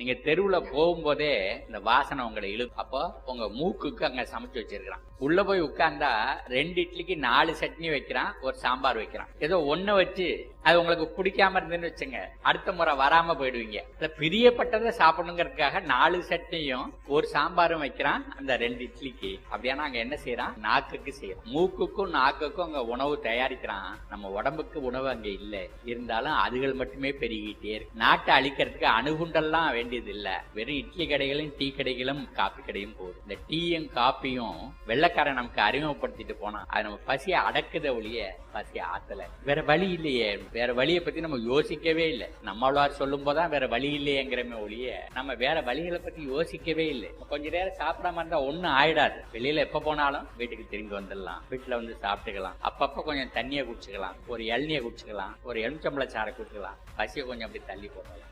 நீங்க தெருவுல போகும்போதே இந்த வாசனை உங்களை இழுக்கும். அப்போ உங்க மூக்குக்கு அங்க சமைச்சு வச்சிருக்கான். உள்ள போய் உட்கார்ந்தா 2 இட்லிக்கு 4 சட்னி வைக்கிறான், ஒரு சாம்பார் வைக்கிறான். ஏதோ ஒண்ணு வச்சு அது உங்களுக்கு பிடிக்காம இருந்துன்னு வச்சுங்க, அடுத்த முறை வராம போயிடுவீங்க. பிரியப்பட்டதை சாப்பிடணுங்கிறதுக்காக 4 சட்னியும் ஒரு சாம்பாரும் வைக்கிறான் அந்த 2 இட்லிக்கு. அப்படியானா அங்க என்ன செய்யறான்? நாக்குக்கு செய்யறான். மூக்குக்கும் நாக்குக்கும் அங்க உணவு தயாரிக்கிறான். நம்ம உடம்புக்கு உணவு அங்க இல்ல, இருந்தாலும் அதுகள் மட்டுமே பெருகிட்டே இருக்கு. நாட்டை அழிக்கிறதுக்கு அணுகுண்டெல்லாம் வேண்டியது இல்ல. வெறும் இட்லி கடைகளும் டீ கடைகளும் காப்பி கடையும் போகுது. இந்த டீயும் காப்பியும் வெள்ளைக்காரன் நமக்கு அறிமுகப்படுத்திட்டு போனா அது நம்ம பசியை அடக்குத ஒழிய பசியை ஆத்தல. வேற வழி இல்லையே, வேற வழியை பத்தி நம்ம யோசிக்கவே இல்லை. நம்மளார் சொல்லும் போதான் வேற வழி இல்லையேங்கிறமே ஒழிய நம்ம வேற வழிகளை பத்தி யோசிக்கவே இல்லை. கொஞ்ச நேரம் சாப்பிடாம இருந்தா ஒண்ணும் ஆயிடாது. வெளியில எப்ப போனாலும் வீட்டுக்கு திரும்பி வந்துடலாம், வீட்டுல வந்து சாப்பிட்டுக்கலாம். அப்பப்ப கொஞ்சம் தண்ணியை குடிச்சுக்கலாம், ஒரு இளநியை குடிச்சுக்கலாம், ஒரு எலுமிச்சம்பழச்சாறை குடிச்சுக்கலாம். பசியை கொஞ்சம் அப்படி தள்ளி போடலாம்.